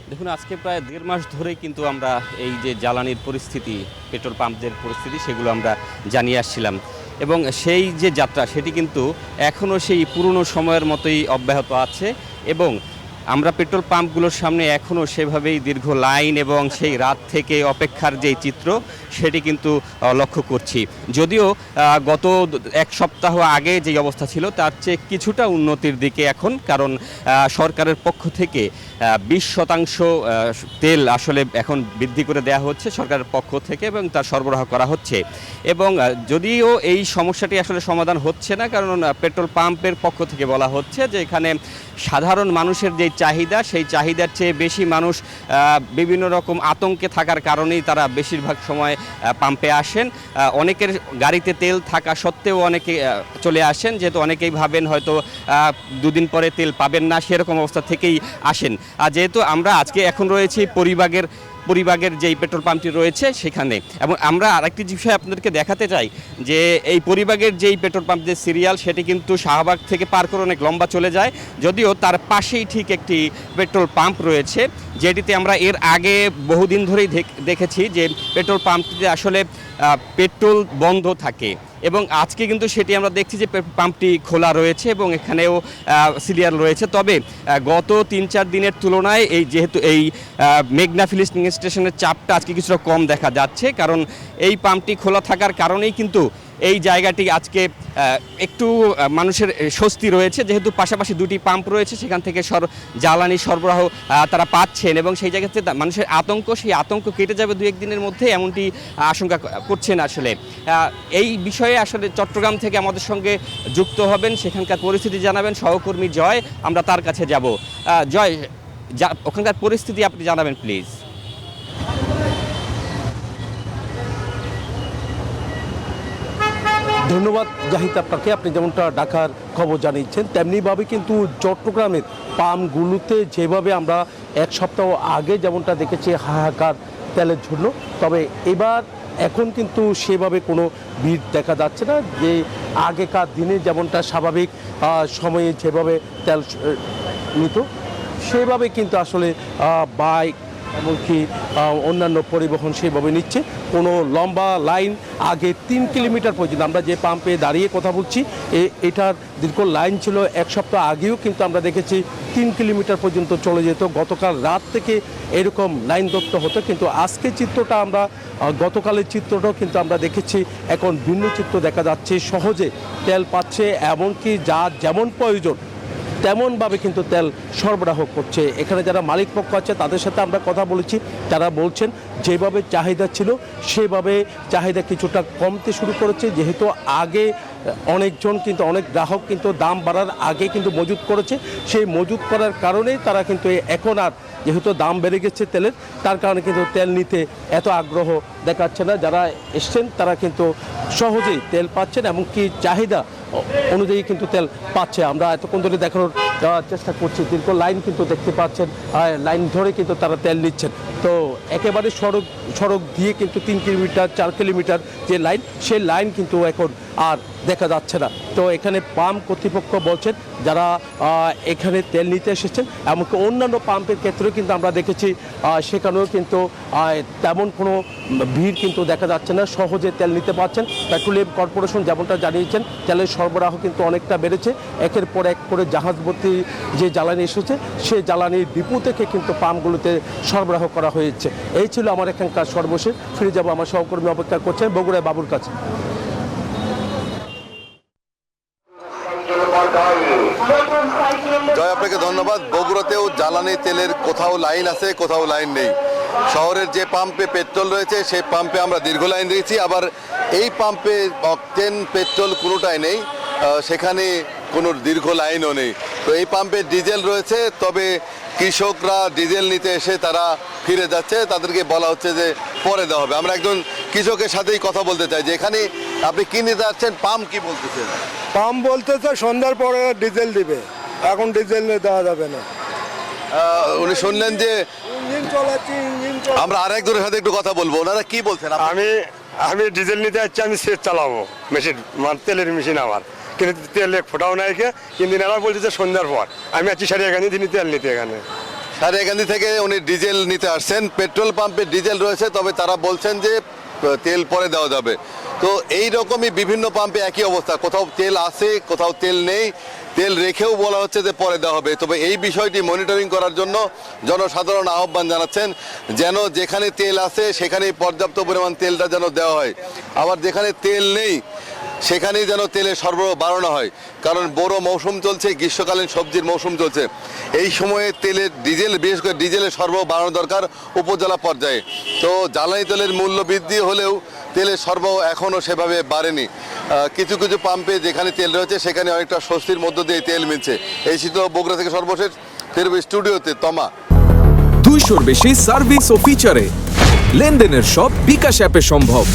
দেখুন, আজকে প্রায় ১.৫ মাস ধরেই কিন্তু আমরা এই যে জ্বালানির পরিস্থিতি, পেট্রোল পাম্পদের পরিস্থিতি সেগুলো আমরা জানিয়ে আসছিলাম। এবং সেই যে যাত্রা সেটি কিন্তু এখনও সেই পুরনো সময়ের মতোই অব্যাহত আছে। এবং আমরা পেট্রোল পাম্পগুলোর সামনে এখনও সেভাবেই দীর্ঘ লাইন এবং সেই রাত থেকে অপেক্ষার যেই চিত্র সেটি কিন্তু লক্ষ্য করছি। যদিও গত ১ সপ্তাহ আগে যেই অবস্থা ছিল তার চেয়ে কিছুটা উন্নতির দিকে এখন, কারণ সরকারের পক্ষ থেকে ২০% তেল আসলে এখন বৃদ্ধি করে দেওয়া হচ্ছে সরকারের পক্ষ থেকে এবং তার সরবরাহ করা হচ্ছে। এবং যদিও এই সমস্যাটি আসলে সমাধান হচ্ছে না, কারণ পেট্রোল পাম্পের পক্ষ থেকে বলা হচ্ছে যে এখানে সাধারণ মানুষের যে চাহিদা সেই চাহিদার চেয়ে বেশি মানুষ বিভিন্ন রকম আতঙ্কে থাকার কারণেই তারা বেশিরভাগ সময় পাম্পে আসেন। অনেকের গাড়িতে তেল থাকা সত্ত্বেও অনেকে চলে আসেন, যেহেতু অনেকেই ভাবেন হয়তো ২ দিন পরে তেল পাবেন না, সেরকম অবস্থা থেকেই আসেন। আর যেহেতু আমরা আজকে এখন রয়েছি পরিবাগের যেই পেট্রোল পাম্পটি রয়েছে সেখানে, এবং আমরা আরেকটি বিষয় আপনাদেরকে দেখাতে চাই যে এই পরিবাগের যেই পেট্রোল পাম্প যে সিরিয়াল সেটি কিন্তু শাহবাগ থেকে পার করে অনেক লম্বা চলে যায়। যদিও তার পাশেই ঠিক একটি পেট্রোল পাম্প রয়েছে যেটিতে আমরা এর আগে বহুদিন ধরেই দেখেছি যে পেট্রোল পাম্পটিতে আসলে পেট্রোল বন্ধ থাকে, এবং আজকে কিন্তু সেটি আমরা দেখছি যে পাম্পটি খোলা রয়েছে এবং এখানেও সিরিয়াল রয়েছে। তবে গত ৩-৪ দিনের তুলনায় যেহেতু এই মেঘনা ফিলিং স্টেশনের চাপটা আজকে কিছুটা কম দেখা যাচ্ছে, কারণ এই পাম্পটি খোলা থাকার কারণেই কিন্তু এই জায়গাটি আজকে একটু মানুষের স্বস্তি রয়েছে, যেহেতু পাশাপাশি 2টি পাম্প রয়েছে, সেখান থেকে জ্বালানি সরবরাহ তারা পাচ্ছেন এবং সেই জায়গাতে মানুষের সেই আতঙ্ক কেটে যাবে 2-1 দিনের মধ্যে, এমনটি আশঙ্কা করছেন। আসলে এই বিষয়ে আসলে চট্টগ্রাম থেকে আমাদের সঙ্গে যুক্ত হবেন, সেখানকার পরিস্থিতি জানাবেন সহকর্মী জয়। আমরা তার কাছে যাব। জয়, ওখানকার পরিস্থিতি আপনি জানাবেন প্লিজ। ধন্যবাদ জাহিদ আপনাকে। আপনি যেমনটা ঢাকার খবর জানিয়েছেন তেমনিভাবে কিন্তু চট্টগ্রামের পাম্পগুলোতে যেভাবে আমরা 1 সপ্তাহ আগে যেমনটা দেখেছি হাহাকার তেলের জন্য, তবে এখন কিন্তু সেভাবে কোনো ভিড় দেখা যাচ্ছে না। যে আগেকার দিনে যেমনটা স্বাভাবিক সময়ে যেভাবে তেল নিত সেভাবে কিন্তু আসলে বাইক এমনকি অন্যান্য পরিবহন সেভাবে নিচ্ছে। কোনো লম্বা লাইন আগে 3 কিলোমিটার পর্যন্ত, আমরা যে পাম্পে দাঁড়িয়ে কথা বলছি এটার দীর্ঘ লাইন ছিল 1 সপ্তাহ আগেও কিন্তু আমরা দেখেছি 3 কিলোমিটার পর্যন্ত চলে যেত। গতকাল রাত থেকে এরকম লাইন ধরতে হতো, কিন্তু আজকে চিত্রটা আমরা গতকালের চিত্রটাও কিন্তু আমরা দেখেছি এখন ভিন্ন চিত্র দেখা যাচ্ছে। সহজে তেল পাচ্ছে, এমনকি যেমন প্রয়োজন তেমনভাবে কিন্তু তেল সরবরাহ করছে। এখানে যারা মালিক পক্ষ আছে তাদের সাথে আমরা কথা বলেছি, তারা বলছেন যেভাবে চাহিদা ছিল সেভাবে চাহিদা কিছুটা কমতে শুরু করেছে, যেহেতু আগে অনেক গ্রাহক কিন্তু দাম বাড়ার আগে কিন্তু মজুত করেছে। সেই মজুত করার কারণেই তারা কিন্তু এখন আর যেহেতু দাম বেড়ে গেছে তেলের, তার কারণে কিন্তু তেল নিতে এত আগ্রহ দেখাচ্ছে না। যারা এসছেন তারা কিন্তু সহজেই তেল পাচ্ছেন, এমনকি চাহিদা অনুযায়ী কিন্তু তেল পাচ্ছে। আমরা এতক্ষণ ধরে দেখানোর চেষ্টা করছি, দীর্ঘ লাইন কিন্তু দেখতে পাচ্ছেন, লাইন ধরে কিন্তু তারা তেল নিচ্ছেন। তো একেবারে সড়ক দিয়ে কিন্তু 3 কিলোমিটার 4 কিলোমিটার যে লাইন, সেই লাইন কিন্তু এখন আর দেখা যাচ্ছে না। তো এখানে পাম্প কর্তৃপক্ষ বলছেন যারা এখানে তেল নিতে এসেছেন, এমনকি অন্যান্য পাম্পের ক্ষেত্রেও কিন্তু আমরা দেখেছি সেখানেও কিন্তু তেমন কোনো ভিড় কিন্তু দেখা যাচ্ছে না, সহজে তেল নিতে পারছেন। পেট্রোলিয়াম কর্পোরেশন যেমনটা জানিয়েছেন তেলের সরবরাহ কিন্তু অনেকটা বেড়েছে। একের পর এক করে জাহাজভর্তি যে জ্বালানি এসেছে সেই জ্বালানির ডিপো থেকে কিন্তু পাম্পগুলোতে সরবরাহ করা হয়েছে। এই ছিল আমার এখানকার সর্বশেষ। ফিরে যাব আমার সহকর্মী অপেক্ষা করছেন বগুড়ায় বাবুর কাছে। জয়, আপনাকে ধন্যবাদ। বগুড়াতেও জ্বালানি তেলের কোথাও লাইন আছে, কোথাও লাইন নেই। শহরের যে পাম্পে পেট্রোল রয়েছে সেই পাম্পে আমরা দীর্ঘ লাইন দিয়েছি, আবার এই পাম্পে অকটেন পেট্রোল কোনোটাই নেই, সেখানে কোনো দীর্ঘ লাইনও নেই। তো এই পাম্পে ডিজেল রয়েছে, তবে কৃষকরা ডিজেল নিতে এসে তারা ফিরে যাচ্ছে, তাদেরকে বলা হচ্ছে যে পরে দেওয়া হবে। আমরা একজন কৃষকের সাথেই কথা বলতে চাই যে এখানে আপনি কি নিতে যাচ্ছেন, পাম্প কি বলতেছেন? পাম্প বলতেছে সন্ধ্যার পরে ডিজেল দিবে, এখন ডিজেল দেওয়া যাবে না। উনি শুনলেন যে আমরা আরেকজনের সাথে একটু কথা বলবো, ওনারা কি বলছেন? আমি ডিজেল নিতে যাচ্ছি, আমি সেচ চালাবো মেশিন, তেলের মেশিন আমার, কিন্তু তেল এক ফোটাও নাই। কিন্তু এরা বলছে যে সন্ধ্যার পর। আমি আছি সারি এখানে তিনি তেল নিতে এখানে। সারিয়াকান্দি থেকে উনি ডিজেল নিতে আসছেন। পেট্রোল পাম্পে ডিজেল রয়েছে, তবে তারা বলছেন যে তেল পরে দেওয়া যাবে। তো এই রকমই বিভিন্ন পাম্পে একই অবস্থা, কোথাও তেল আছে কোথাও তেল নেই, তেল রেখেও বলা হচ্ছে যে পরে দেওয়া হবে। তবে এই বিষয়টি মনিটরিং করার জন্য জনসাধারণ আহ্বান জানাচ্ছেন যেন যেখানে তেল আছে সেখানেই পর্যাপ্ত পরিমাণ তেলটা যেন দেওয়া হয়, আবার যেখানে তেল নেই সেখানেই যেন তেলের সরবরাহ বাড়ানো হয়। কারণ বড় মৌসুম চলছে, গ্রীষ্মকালীন সবজির মৌসুম চলছে, এই সময়ে তেলের বিশেষ করে ডিজেলের সরবরাহ বাড়ানো দরকার উপজেলা পর্যায়ে। তো জ্বালানি তেলের মূল্য বৃদ্ধি হলেও তেলের সরবরাহ এখনও সেভাবে বাড়েনি। কিছু কিছু পাম্পে যেখানে তেল রয়েছে সেখানে অনেকটা স্বস্তির মধ্য দিয়ে তেল মিলছে। এই শীত বগুড়া থেকে সর্বশেষ ফিরবে স্টুডিওতে তমা। 200-র বেশি সার্ভিস ও ফিচারে লেনদেনের সব বিকাশ অ্যাপে সম্ভব।